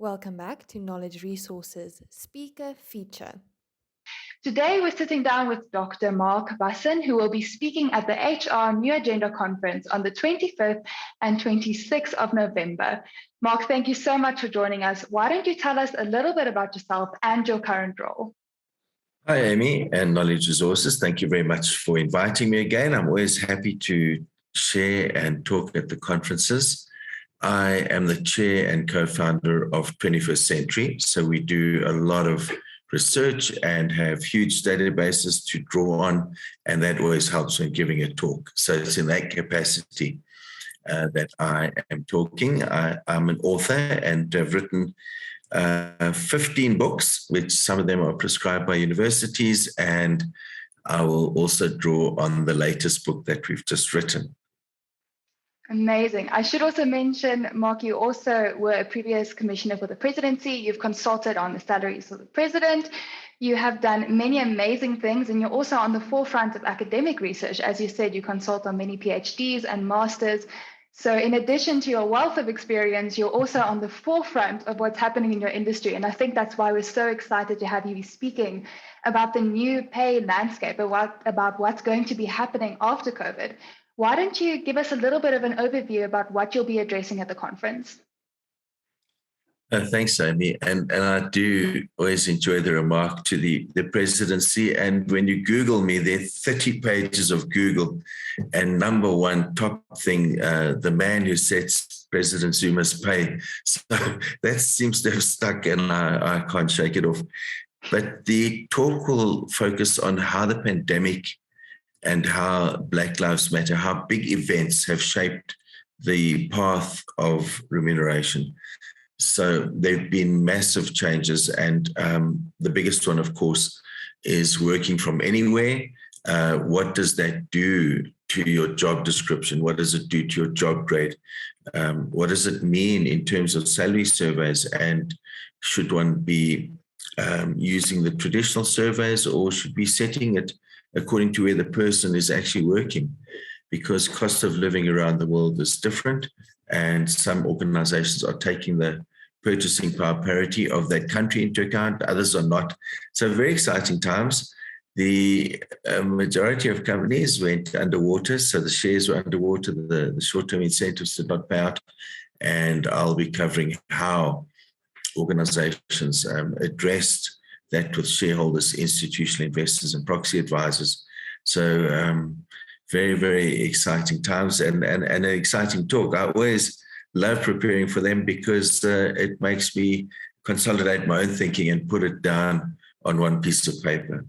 Welcome back to Knowledge Resources Speaker Feature. Today, we're sitting down with Dr. Mark Bussin, who will be speaking at the HR New Agenda Conference on the 25th and 26th of November. Mark, thank you so much for joining us. Why don't you tell us a little bit about yourself and your current role? Hi, Amy and Knowledge Resources. Thank you very much for inviting me again. I'm always happy to share and talk at the conferences. I am the chair and co-founder of 21st Century. So we do a lot of research and have huge databases to draw on, and that always helps when giving a talk. So it's in that capacity that I am talking. I'm an author and have written 15 books, which some of them are prescribed by universities, and I will also draw on the latest book that we've just written. Amazing. I should also mention, Mark, you also were a previous commissioner for the presidency. You've consulted on the salaries of the president. You have done many amazing things, and you're also on the forefront of academic research. As you said, you consult on many PhDs and masters. So in addition to your wealth of experience, you're also on the forefront of what's happening in your industry. And I think that's why we're so excited to have you be speaking about the new pay landscape, about what's going to be happening after COVID. Why don't you give us a little bit of an overview about what you'll be addressing at the conference? Thanks, Amy. And I do always enjoy the remark to the presidency. And when you Google me, there are 30 pages of Google. And number one top thing, the man who sets presidents who must pay. So that seems to have stuck, and I can't shake it off. But the talk will focus on how the pandemic and how Black Lives Matter, how big events have shaped the path of remuneration. So there have been massive changes, and the biggest one, of course, is working from anywhere. What does that do to your job description? What does it do to your job grade? What does it mean in terms of salary surveys? And should one be using the traditional surveys, or should be setting it according to where the person is actually working? Because cost of living around the world is different, and some organizations are taking the purchasing power parity of that country into account, others are not. So very exciting times. The majority of companies went underwater, so the shares were underwater, the short-term incentives did not pay out, and I'll be covering how organizations addressed that with shareholders, institutional investors, and proxy advisors. So very, very exciting times and an exciting talk. I always love preparing for them because it makes me consolidate my own thinking and put it down on one piece of paper.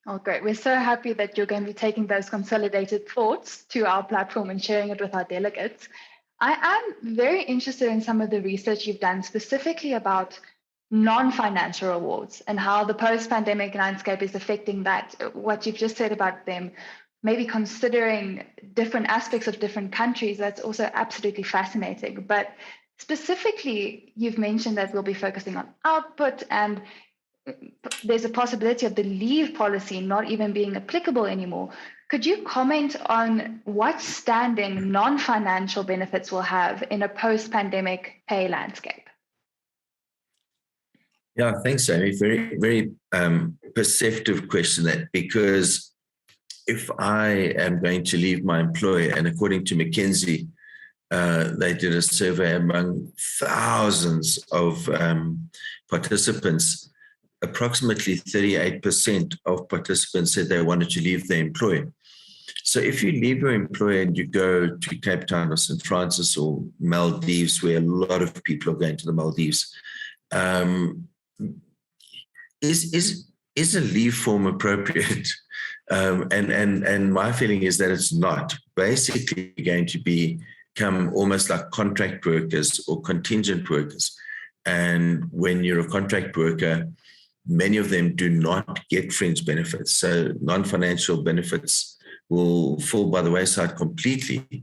Oh, great. We're so happy that you're going to be taking those consolidated thoughts to our platform and sharing it with our delegates. I am very interested in some of the research you've done specifically about non-financial rewards and how the post-pandemic landscape is affecting that. What you've just said about them, maybe considering different aspects of different countries, that's also absolutely fascinating. But specifically, you've mentioned that we'll be focusing on output, and there's a possibility of the leave policy not even being applicable anymore. Could you comment on what standing non-financial benefits will have in a post-pandemic pay landscape? Yeah, thanks, Amy. Very, very perceptive question, that because if I am going to leave my employer, and according to McKinsey, they did a survey among thousands of participants, approximately 38% of participants said they wanted to leave their employer. So if you leave your employer and you go to Cape Town or St. Francis or Maldives, where a lot of people are going to the Maldives, is a leave form appropriate? And my feeling is that it's not. Basically going to become almost like contract workers or contingent workers. And when you're a contract worker, many of them do not get fringe benefits. So non-financial benefits will fall by the wayside completely.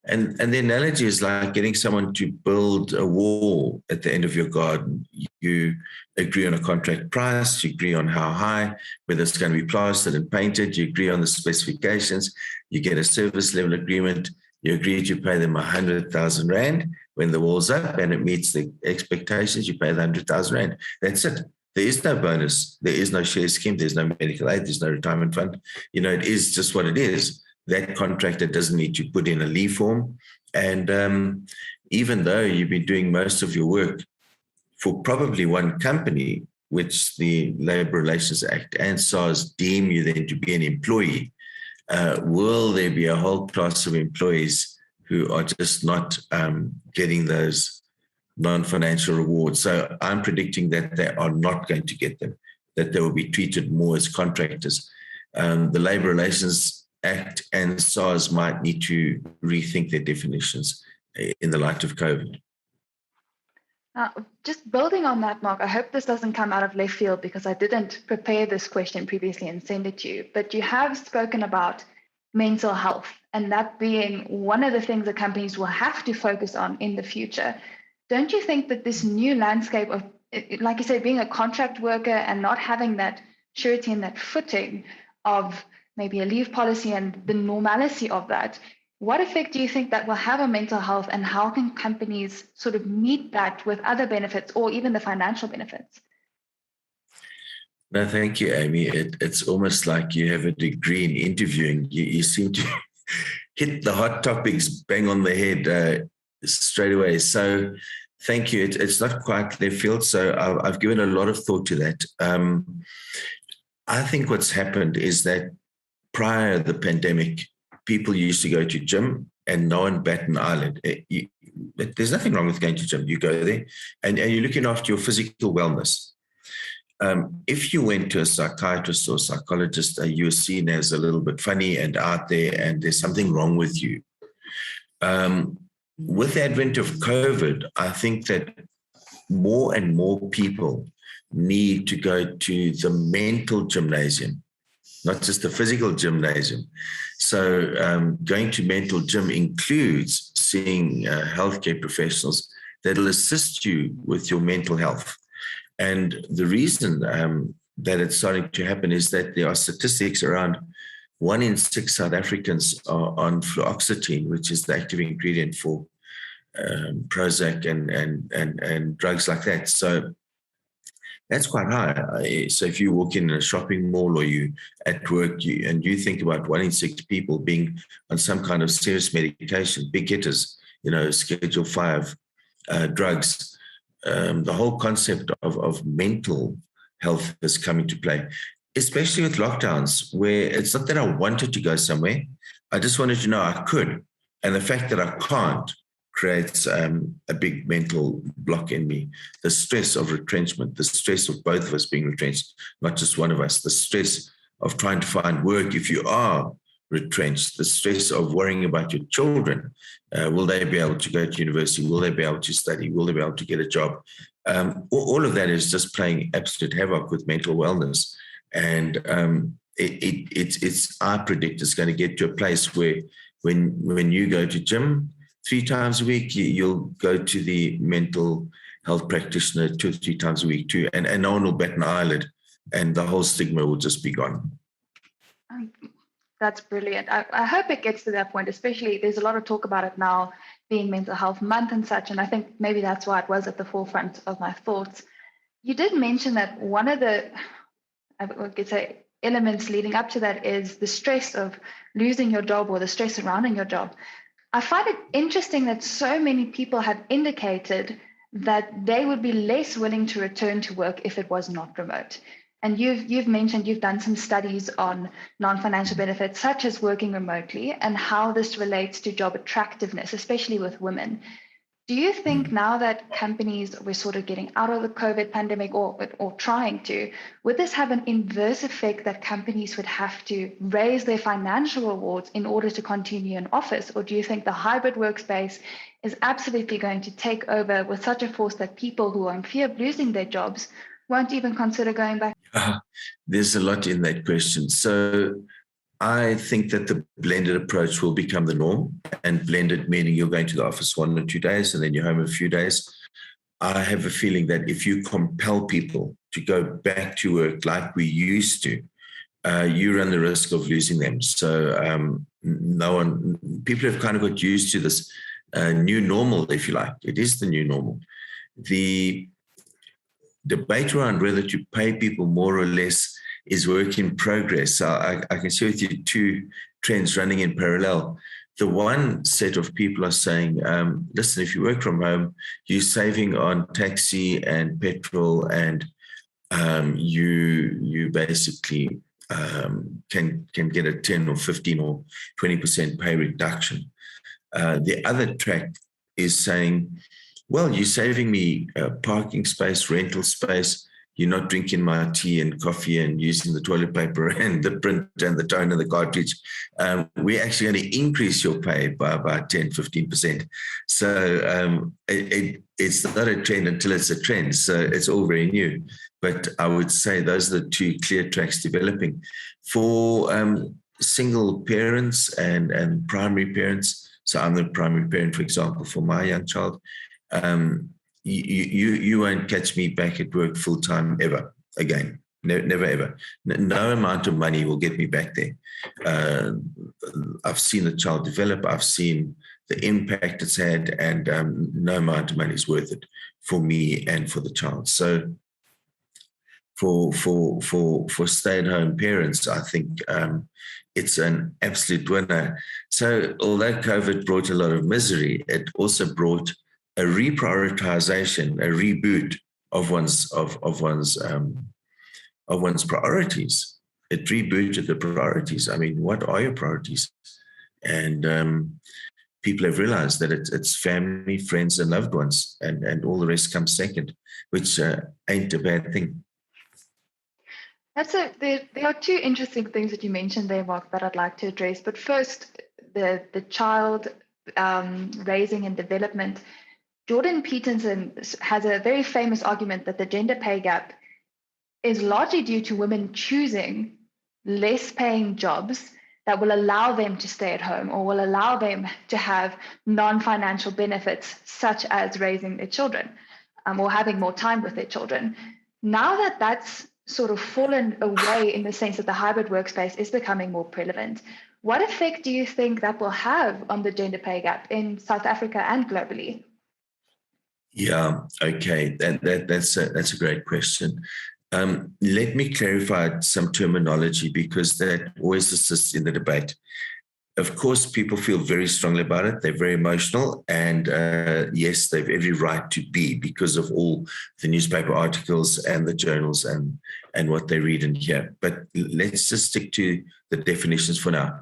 And the analogy is like getting someone to build a wall at the end of your garden. You agree on a contract price, you agree on how high, whether it's going to be plastered and painted, you agree on the specifications, you get a service level agreement, you agree to pay them 100,000 Rand, when the wall's up and it meets the expectations, you pay the 100,000 rand. That's it. There is no bonus. There is no share scheme. There's no medical aid. There's no retirement fund. It is just what it is. That contractor doesn't need to put in a leave form. And even though you've been doing most of your work for probably one company, which the Labour Relations Act and SARS deem you then to be an employee, will there be a whole class of employees who are just not getting those non-financial rewards? So I'm predicting that they are not going to get them, that they will be treated more as contractors. The Labour Relations Act and SARS might need to rethink their definitions in the light of COVID. Just building on that, Mark, I hope this doesn't come out of left field because I didn't prepare this question previously and send it to you, but you have spoken about mental health and that being one of the things that companies will have to focus on in the future. Don't you think that this new landscape of, like you said, being a contract worker and not having that surety and that footing of maybe a leave policy and the normalcy of that, what effect do you think that will have on mental health, and how can companies sort of meet that with other benefits or even the financial benefits? No, thank you, Amy. It's almost like you have a degree in interviewing. You seem to hit the hot topics bang on the head straight away. So thank you. It's not quite left field. So I've given a lot of thought to that. I think what's happened is that prior to the pandemic, people used to go to gym and no one bat an eyelid. There's nothing wrong with going to gym. You go there and you're looking after your physical wellness. If you went to a psychiatrist or psychologist, you were seen as a little bit funny and out there, and there's something wrong with you. With the advent of COVID, I think that more and more people need to go to the mental gymnasium, not just the physical gymnasium. So going to mental gym includes seeing healthcare professionals that will assist you with your mental health. And the reason that it's starting to happen is that there are statistics around 1 in 6 South Africans are on fluoxetine, which is the active ingredient for Prozac and drugs like that. So that's quite high. So if you walk in a shopping mall or you at work and you think about 1 in 6 people being on some kind of serious medication, big hitters, Schedule 5 drugs, the whole concept of mental health has come into play, especially with lockdowns, where it's not that I wanted to go somewhere. I just wanted to know I could. And the fact that I can't creates a big mental block in me. The stress of retrenchment, the stress of both of us being retrenched, not just one of us, the stress of trying to find work if you are retrenched, the stress of worrying about your children. Will they be able to go to university? Will they be able to study? Will they be able to get a job? All of that is just playing absolute havoc with mental wellness. And I predict it's going to get to a place where when you go to gym 3 times a week, you'll go to the mental health practitioner 2 or 3 times a week too. And no one will bat an eyelid, and the whole stigma will just be gone. That's brilliant. I hope it gets to that point, especially there's a lot of talk about it now being Mental Health Month and such, and I think maybe that's why it was at the forefront of my thoughts. You did mention that one of the, I could say, elements leading up to that is the stress of losing your job or the stress surrounding your job. I find it interesting that so many people have indicated that they would be less willing to return to work if it was not remote. And you've mentioned you've done some studies on non-financial benefits, such as working remotely, and how this relates to job attractiveness, especially with women. Do you think now that companies were sort of getting out of the COVID pandemic or trying to, would this have an inverse effect that companies would have to raise their financial rewards in order to continue in office? Or do you think the hybrid workspace is absolutely going to take over with such a force that people who are in fear of losing their jobs won't even consider going back? There's a lot in that question. So I think that the blended approach will become the norm, and blended meaning you're going to the office 1 or 2 days and then you're home a few days. I have a feeling that if you compel people to go back to work like we used to, you run the risk of losing them. So people have kind of got used to this new normal, if you like. It is the new normal. The debate around whether to pay people more or less is work in progress. So I can share with you two trends running in parallel. The one set of people are saying, listen, if you work from home, you're saving on taxi and petrol, and you basically can get a 10 or 15 or 20% pay reduction. The other track is saying, well, you're saving me parking space, rental space. You're not drinking my tea and coffee and using the toilet paper and the print and the tone and the cartridge. We're actually going to increase your pay by about 10, 15%. So it's not a trend until it's a trend. So it's all very new. But I would say those are the two clear tracks developing. For single parents and primary parents, so I'm the primary parent, for example, for my young child, you won't catch me back at work full time ever again. Never ever. No amount of money will get me back there. I've seen the child develop. I've seen the impact it's had, and no amount of money is worth it for me and for the child. So for stay-at-home parents, I think it's an absolute winner. So although COVID brought a lot of misery, it also brought a reprioritization, a reboot of one's priorities. It rebooted the priorities. I mean, what are your priorities? And people have realized that it's family, friends, and loved ones, and all the rest comes second, which ain't a bad thing. There are two interesting things that you mentioned there, Mark, that I'd like to address. But first, the child raising and development. Jordan Peterson has a very famous argument that the gender pay gap is largely due to women choosing less paying jobs that will allow them to stay at home or will allow them to have non-financial benefits, such as raising their children or having more time with their children. Now that that's sort of fallen away in the sense that the hybrid workspace is becoming more prevalent, what effect do you think that will have on the gender pay gap in South Africa and globally? Yeah, okay, that's a great question. Let me clarify some terminology, because that always assists in the debate. Of course, people feel very strongly about it. They're very emotional, and yes, they've every right to be, because of all the newspaper articles and the journals and what they read and hear. But let's just stick to the definitions for now.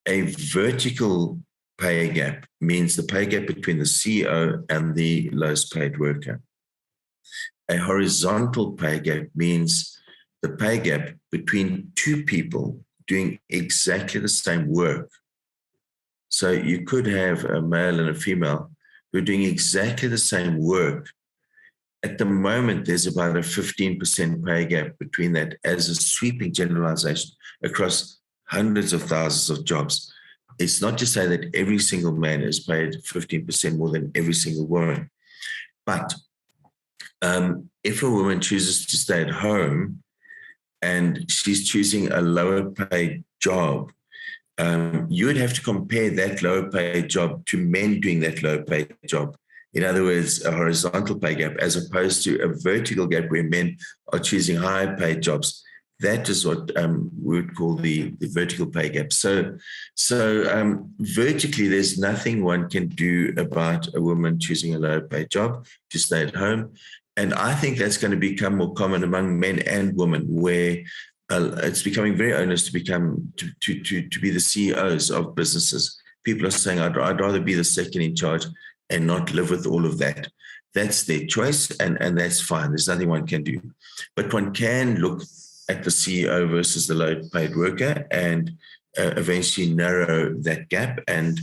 A vertical pay gap means the pay gap between the CEO and the lowest paid worker. A horizontal pay gap means the pay gap between two people doing exactly the same work. So you could have a male and a female who are doing exactly the same work. At the moment, there's about a 15% pay gap between that, as a sweeping generalization across hundreds of thousands of jobs. It's not to say that every single man is paid 15% more than every single woman. But if a woman chooses to stay at home and she's choosing a lower paid job, you would have to compare that lower paid job to men doing that lower paid job. In other words, a horizontal pay gap, as opposed to a vertical gap where men are choosing higher paid jobs. That is what we would call the vertical pay gap. So vertically, there's nothing one can do about a woman choosing a lower paid job to stay at home. And I think that's going to become more common among men and women, where it's becoming very onerous to become to be the CEOs of businesses. People are saying, I'd rather be the second in charge and not live with all of that. That's their choice, and that's fine. There's nothing one can do. But one can look at the CEO versus the low-paid worker and eventually narrow that gap. And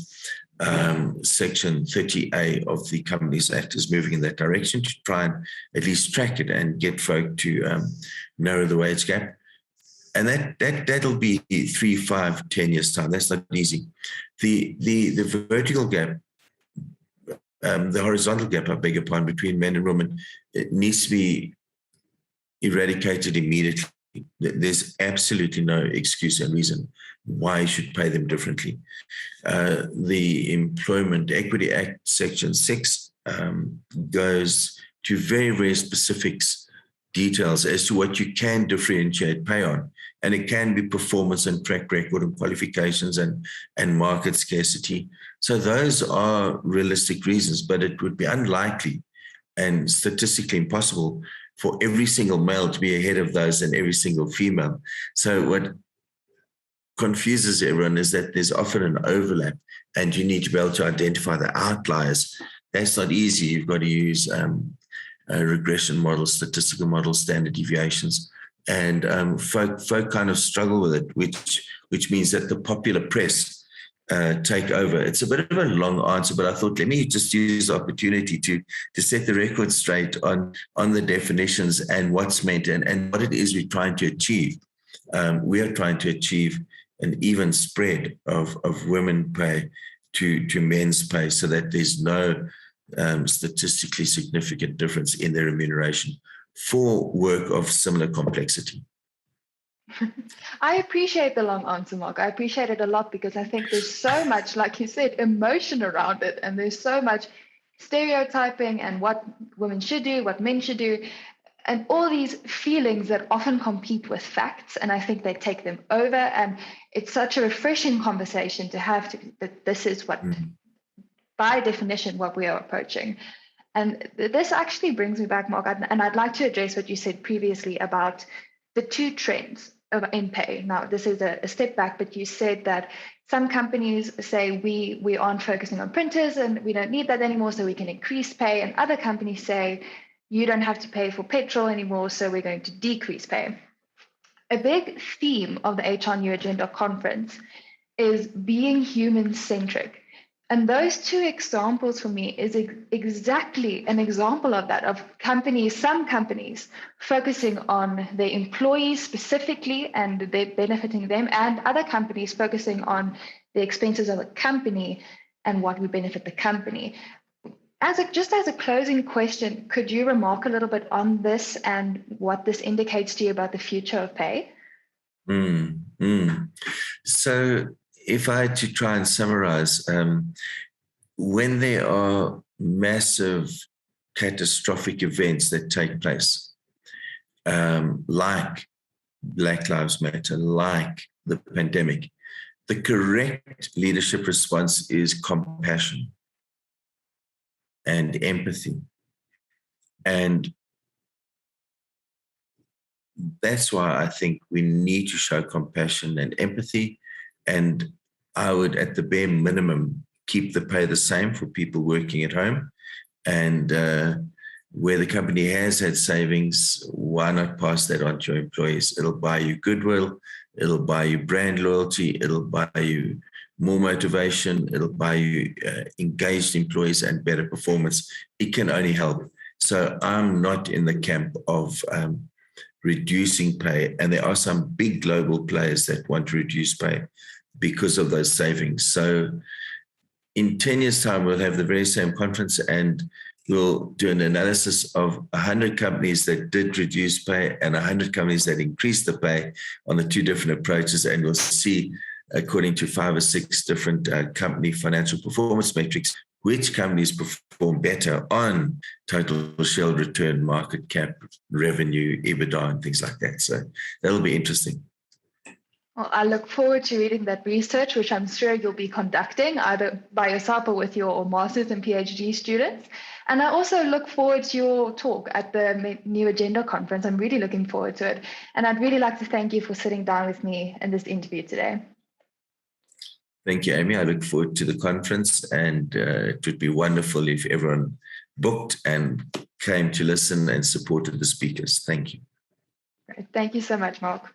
Section 30A of the Companies Act is moving in that direction to try and at least track it and get folk to narrow the wage gap. And that'll be 3, 5, 10 years' time. That's not easy. The vertical gap, the horizontal gap, I beg your pardon, between men and women, it needs to be eradicated immediately. there's absolutely no excuse and reason why you should pay them differently. The Employment Equity Act, Section 6, goes to very, very specific details as to what you can differentiate pay on. And it can be performance and track record and qualifications and market scarcity. So those are realistic reasons, but it would be unlikely and statistically impossible for every single male to be ahead of those and every single female. So what confuses everyone is that there's often an overlap, and you need to be able to identify the outliers. That's not easy. You've got to use regression models, statistical models, standard deviations, and folk kind of struggle with it, which means that the popular press take over. It's a bit of a long answer, but I thought, let me just use the opportunity to set the record straight on the definitions and what's meant and what it is we're trying to achieve. We are trying to achieve an even spread of women pay to men's pay, so that there's no statistically significant difference in their remuneration for work of similar complexity. I appreciate the long answer, Mark. I appreciate it a lot, because I think there's so much, like you said, emotion around it, and there's so much stereotyping and what women should do, what men should do, and all these feelings that often compete with facts, and I think they take them over. And it's such a refreshing conversation to have, that this is what, by definition, what we are approaching. And this actually brings me back, Mark, and I'd like to address what you said previously about the two trends in pay. Now, this is a step back, but you said that some companies say we aren't focusing on printers and we don't need that anymore, so we can increase pay. And other companies say you don't have to pay for petrol anymore, so we're going to decrease pay. A big theme of the HR New Agenda conference is being human-centric. And those two examples for me is exactly an example of that, of some companies focusing on their employees specifically and they're benefiting them, and other companies focusing on the expenses of the company and what would benefit the company. Just as a closing question, could you remark a little bit on this and what this indicates to you about the future of pay? So if I had to try and summarize, when there are massive catastrophic events that take place, like Black Lives Matter, like the pandemic, the correct leadership response is compassion and empathy. And that's why I think we need to show compassion and empathy. And I would, at the bare minimum, keep the pay the same for people working at home. And where the company has had savings, why not pass that on to your employees? It'll buy you goodwill. It'll buy you brand loyalty. It'll buy you more motivation. It'll buy you engaged employees and better performance. It can only help. So I'm not in the camp of reducing pay. And there are some big global players that want to reduce pay because of those savings. So in 10 years' time, we'll have the very same conference and we'll do an analysis of 100 companies that did reduce pay and 100 companies that increased the pay on the two different approaches. And we'll see, according to 5 or 6 different company financial performance metrics, which companies perform better on total shareholder return, market cap, revenue, EBITDA, and things like that. So that'll be interesting. Well, I look forward to reading that research, which I'm sure you'll be conducting either by yourself or with your master's and PhD students. And I also look forward to your talk at the New Agenda conference. I'm really looking forward to it. And I'd really like to thank you for sitting down with me in this interview today. Thank you, Amy. I look forward to the conference, and it would be wonderful if everyone booked and came to listen and supported the speakers. Thank you. Thank you so much, Mark.